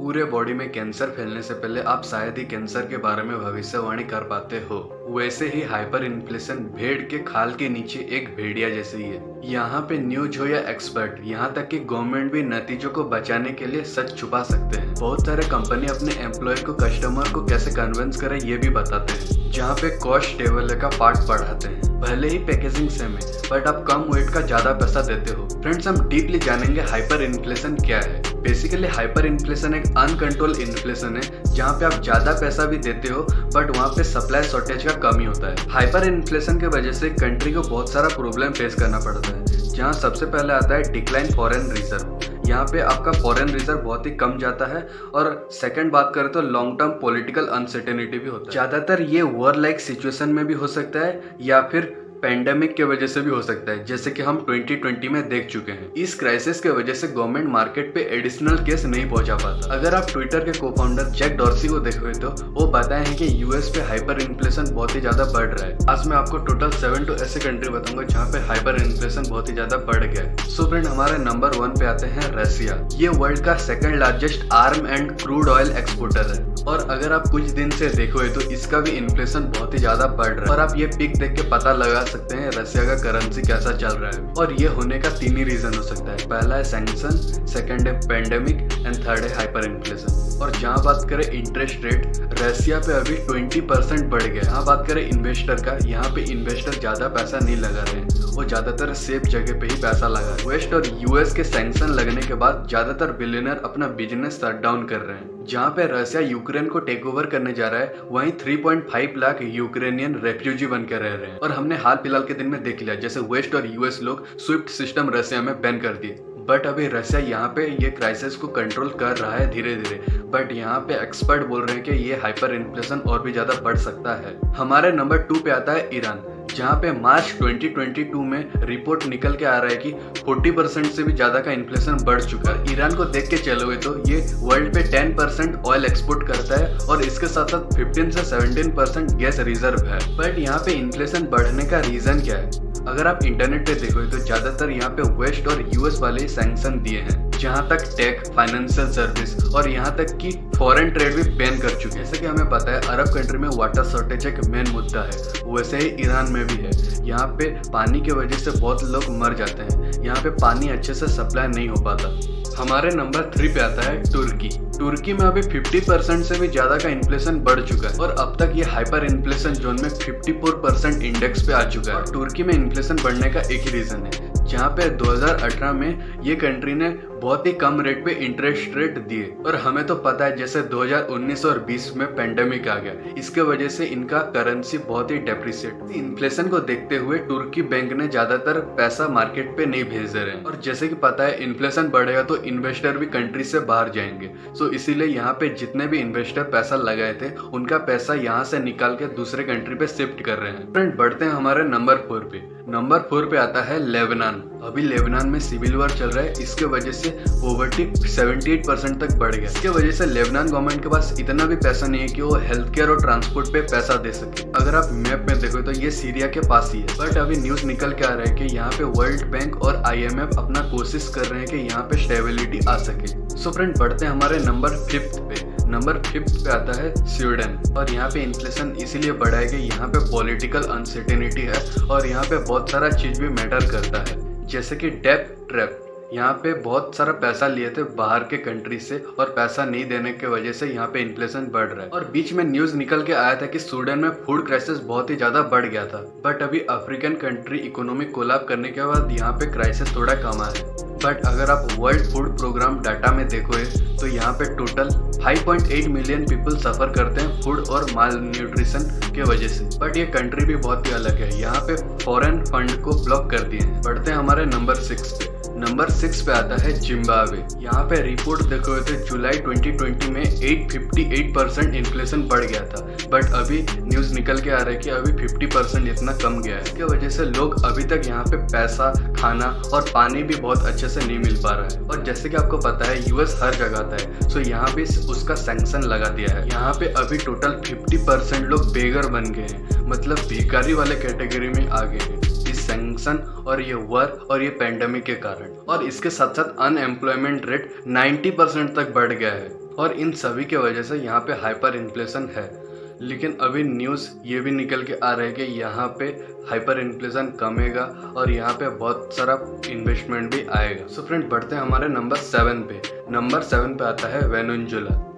पूरे बॉडी में कैंसर फैलने से पहले आप शायद ही कैंसर के बारे में भविष्यवाणी कर पाते हो। वैसे ही हाइपर इन्फ्लेशन भेड़ के खाल के नीचे एक भेड़िया जैसी है। यहाँ पे न्यूज हो या एक्सपर्ट, यहाँ तक कि गवर्नमेंट भी नतीजों को बचाने के लिए सच छुपा सकते हैं। बहुत सारे कंपनी अपने एम्प्लॉय को कस्टमर को कैसे कन्विंस करे ये भी बताते हैं। जहाँ पे कॉस्ट टेबल का पार्ट पढ़ाते हैं। भले ही पैकेजिंग सेम है बट आप कम वेट का ज्यादा पैसा देते हो। फ्रेंड्स, हम डीपली जानेंगे हाइपर इन्फ्लेशन क्या है। बेसिकली हाइपर इन्फ्लेशन एक अनकंट्रोल इन्फ्लेशन है जहाँ पे आप ज्यादा पैसा भी देते हो बट वहाँ पे सप्लाई शॉर्टेज का कमी होता है। हाइपर इन्फ्लेशन की वजह से कंट्री को बहुत सारा प्रॉब्लम फेस करना पड़ता है, जहाँ सबसे पहले आता है डिक्लाइन फॉरेन रिजर्व। यहाँ पे आपका फॉरेन रिजर्व बहुत ही कम जाता है। और सेकंड बात करें तो लॉन्ग टर्म पॉलिटिकल अनसर्टेनिटी भी होता है। ज्यादातर ये वॉर लाइक सिचुएशन में भी हो सकता है या फिर पेंडेमिक के वजह से भी हो सकता है, जैसे कि हम 2020 में देख चुके हैं। इस क्राइसिस के वजह से गवर्नमेंट मार्केट पे एडिशनल केस नहीं पहुंचा पाता। अगर आप ट्विटर के को-फाउंडर जैक डॉर्सी को देखोगे तो वो बताए हैं कि यूएस पे हाइपर इन्फ्लेशन बहुत ही ज्यादा बढ़ रहा है। आज मैं आपको टोटल 7 to ऐसे कंट्री बताऊंगा जहाँ पे हाइपर इन्फ्लेशन बहुत ही ज्यादा बढ़ गया है। सो फ्रेंड, हमारे नंबर 1 पे आते हैं रसिया। ये वर्ल्ड का second largest arm and crude oil exporter है। और अगर आप कुछ दिन से देखोगे तो इसका भी इन्फ्लेशन बहुत ही ज्यादा बढ़ रहा है। और आप ये पिक देख के पता लगा सकते हैं रसिया का करेंसी कैसा चल रहा है। और ये होने का 3 ही रीजन हो सकता है। पहला है सैंक्शन, सेकंड है पेंडेमिक एंड थर्ड है हाइपर इन्फ्लेशन। और जहाँ बात करें इंटरेस्ट रेट, रसिया पे अभी 20% बढ़ गया। यहाँ बात करें इन्वेस्टर का, यहाँ पे इन्वेस्टर ज्यादा पैसा नहीं लगा रहे हैं, वो ज्यादातर सेफ जगह पे ही पैसा लगा रहे हैं। वेस्ट और यूएस के सैंक्शन लगने के बाद ज्यादातर बिलियनर अपना बिजनेस शट डाउन कर रहे हैं। जहाँ पे रसिया यूक्रेन को टेक ओवर करने जा रहा है, वहीं 3.5 लाख यूक्रेनियन रेफ्यूजी बन के रह रहे हैं। और हमने हाल फिलहाल के दिन में देख लिया जैसे वेस्ट और यूएस लोग स्विफ्ट सिस्टम रसिया में बैन कर दिए। बट अभी रसिया यहाँ पे ये क्राइसिस को कंट्रोल कर रहा है धीरे धीरे। बट यहाँ पे एक्सपर्ट बोल रहे हैं कि ये हाइपर इन्फ्लेशन और भी ज्यादा बढ़ सकता है। हमारे नंबर 2 पे आता है ईरान, जहाँ पे मार्च 2022 में रिपोर्ट निकल के आ रहा है कि 40% से भी ज्यादा का इन्फ्लेशन बढ़ चुका है। ईरान को देख के चलोगे तो ये वर्ल्ड पे 10% ऑयल एक्सपोर्ट करता है और इसके साथ साथ 15 से 17% गैस रिजर्व है। बट यहाँ पे इन्फ्लेशन बढ़ने का रीजन क्या है? अगर आप इंटरनेट पे देखोगे तो ज्यादातर यहाँ पे वेस्ट और यूएस वाले सैंक्शन दिए हैं, जहाँ तक टेक, फाइनेंशियल सर्विस और यहाँ तक कि फॉरेन ट्रेड भी बैन कर चुके हैं। जैसे कि हमें पता है अरब कंट्री में वाटर शॉर्टेज एक मेन मुद्दा है, वैसे ही ईरान में भी है। यहाँ पे पानी की वजह से बहुत लोग मर जाते हैं। यहाँ पे पानी अच्छे से सप्लाई नहीं हो पाता। हमारे नंबर 3 पे आता है तुर्की। तुर्की में अभी 50% से भी ज्यादा का इन्फ्लेशन बढ़ चुका है और अब तक ये हाइपर इन्फ्लेशन जोन में 54% इंडेक्स पे आ चुका है। तुर्की में इन्फ्लेशन बढ़ने का एक ही रीजन है, जहाँ पे 2018 में ये कंट्री ने बहुत ही कम रेट पे इंटरेस्ट रेट दिए। और हमें तो पता है जैसे 2019 और 20 में पेंडेमिक आ गया, इसके वजह से इनका करेंसी बहुत ही डेप्रिसिएट। इन्फ्लेशन को देखते हुए तुर्की बैंक ने ज्यादातर पैसा मार्केट पे नहीं भेज दे रहे हैं। और जैसे कि पता है इन्फ्लेशन बढ़ेगा तो इन्वेस्टर भी कंट्री से बाहर जाएंगे। सो इसीलिए यहाँ पे जितने भी इन्वेस्टर पैसा लगाए थे उनका पैसा यहाँ से निकाल के दूसरे कंट्री पे शिफ्ट कर रहे हैं। फ्रेंड, बढ़ते हैं हमारे नंबर 4 पे। नंबर 4 पे आता है लेबनान। अभी लेबनान में सिविल वॉर चल रहा है, इसके वजह से पॉवर्टी 78% तक बढ़ गया। इसके वजह से लेबनान गवर्नमेंट के पास इतना भी पैसा नहीं है कि वो हेल्थ केयर और ट्रांसपोर्ट पे पैसा दे सके। अगर आप मैप में देखो तो ये सीरिया के पास ही है। बट अभी न्यूज निकल के आ रहा है कि यहाँ पे वर्ल्ड बैंक और IMF अपना कोशिश कर रहे हैं कि यहाँ पे स्टेबिलिटी आ सके। सो फ्रेंड, बढ़ते हैं हमारे नंबर 5 पे। नंबर 5 पे आता है स्वीडन। और यहाँ पे इन्फ्लेशन इसीलिए बढ़ा है कि यहाँ पे पॉलिटिकल अनसर्टेनिटी है और यहाँ पे बहुत सारा चीज भी मैटर करता है, जैसे कि डेब्ट ट्रैप। यहाँ पे बहुत सारा पैसा लिए थे बाहर के कंट्री से और पैसा नहीं देने के वजह से यहाँ पे इन्फ्लेशन बढ़ रहा है। और बीच में न्यूज निकल के आया था कि स्वीडन में फूड क्राइसिस बहुत ही ज्यादा बढ़ गया था। बट अभी अफ्रीकन कंट्री इकोनॉमिक कोलैप्स करने के बाद यहाँ पे क्राइसिस थोड़ा कम है। बट अगर आप वर्ल्ड फूड प्रोग्राम डाटा में देखोगे तो यहाँ पे टोटल 5.8 मिलियन पीपल सफर करते हैं फूड और माल न्यूट्रिशन के वजह से। बट ये कंट्री भी बहुत ही अलग है, यहाँ पे फॉरेन फंड को ब्लॉक कर दिए हैं। बढ़ते हैं हमारे नंबर 6 पे। नंबर 6 पे आता है जिम्बाब्वे। यहाँ पे रिपोर्ट देखोगे तो जुलाई 2020 में 858% इन्फ्लेशन बढ़ गया था। बट अभी न्यूज निकल के आ रहा है कि अभी 50% इतना कम गया है। इसके वजह से लोग अभी तक यहाँ पे पैसा, खाना और पानी भी बहुत अच्छे से नहीं मिल पा रहा है। और जैसे कि आपको पता है यूएस हर जगह आता है, सो यहाँ भी उसका सैंक्शन लगा दिया है। यहाँ पे अभी टोटल 50% लोग बेगर बन गए हैं, मतलब भिखारी वाले कैटेगरी में आ गए हैं इस सैंक्शन और ये वॉर और ये पेंडेमिक के कारण। और इसके साथ साथ अनएम्प्लॉयमेंट रेट 90% तक बढ़ गया है। और इन सभी के वजह से यहाँ पे हाइपर इन्फ्लेशन है। लेकिन अभी न्यूज़ ये भी निकल के आ रहा है कि यहाँ पे हाइपर इन्फ्लेशन कमेगा और यहाँ पे बहुत सारा इन्वेस्टमेंट भी आएगा। सो फ्रेंड, बढ़ते हैं हमारे नंबर 7 पे। नंबर 7 पे आता है वेनेजुएला।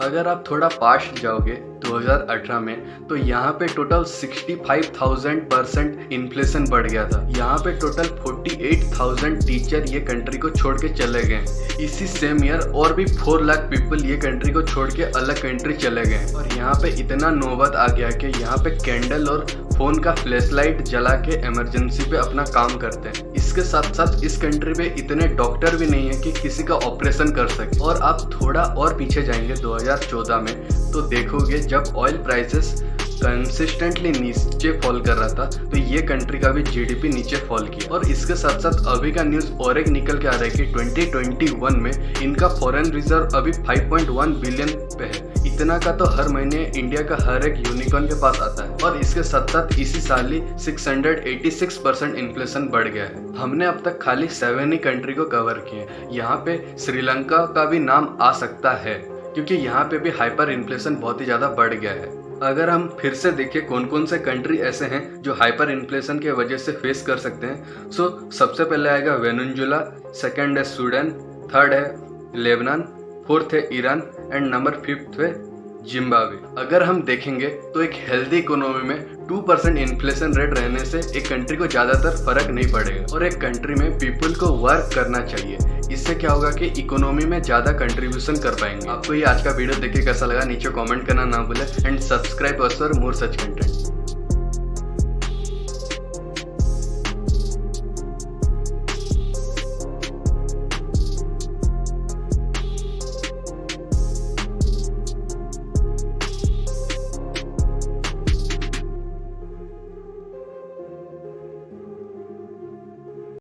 अगर आप थोड़ा पास्ट जाओगे 2018 में, तो यहाँ पे टोटल 65,000% इन्फ्लेशन बढ़ गया था। यहाँ पे टोटल 48,000 टीचर ये कंट्री को छोड़ के चले गए। इसी सेम ईयर और भी 4 लाख पीपल ये कंट्री को छोड़ के अलग कंट्री चले गए। और यहाँ पे इतना नौबत आ गया कि यहाँ पे कैंडल और फोन का फ्लैशलाइट जला के इमरजेंसी पे अपना काम करते हैं। इसके साथ साथ इस कंट्री पे इतने डॉक्टर भी नहीं है कि किसी का ऑपरेशन कर सके। और आप थोड़ा और पीछे जाएंगे 2014 में, तो देखोगे जब ऑयल प्राइसेस कंसिस्टेंटली नीचे फॉल कर रहा था, तो ये कंट्री का भी जीडीपी नीचे फॉल किया। और इसके साथ साथ अभी का न्यूज़ और एक निकल के आ रहा है कि 2021 में इनका फॉरेन रिजर्व अभी 5.1 बिलियन पे है। इतना का तो हर महीने इंडिया का हर एक यूनिकॉर्न के पास आता है। और इसके साथ साथ इसी साल ही 686% इन्फ्लेशन बढ़ गया है। हमने अब तक खाली 7 ही कंट्री को कवर किए। यहाँ पे श्रीलंका का भी नाम आ सकता है, क्योंकि यहाँ पे भी हाइपर इन्फ्लेशन बहुत ही ज़्यादा बढ़ गया है। अगर हम फिर से देखें कौन कौन से कंट्री ऐसे हैं जो हाइपर इन्फ्लेशन के वजह से फेस कर सकते हैं, सो सबसे पहले आएगा वेनेजुएला, सेकंड है सूडान, थर्ड है लेबनान, फोर्थ है ईरान एंड नंबर 5 है जिम्बाब्वे। अगर हम देखेंगे तो एक हेल्दी इकोनॉमी में 2% इन्फ्लेशन रेट रहने से एक कंट्री को ज़्यादातर फर्क नहीं पड़ेगा। और एक कंट्री में पीपल को वर्क करना चाहिए। इससे क्या होगा कि इकोनॉमी में ज़्यादा कंट्रीब्यूशन कर पाएंगे। आपको ये आज का वीडियो देख के कैसा लगा नीचे कमेंट करना ना भूलें and subscribe us for more such content.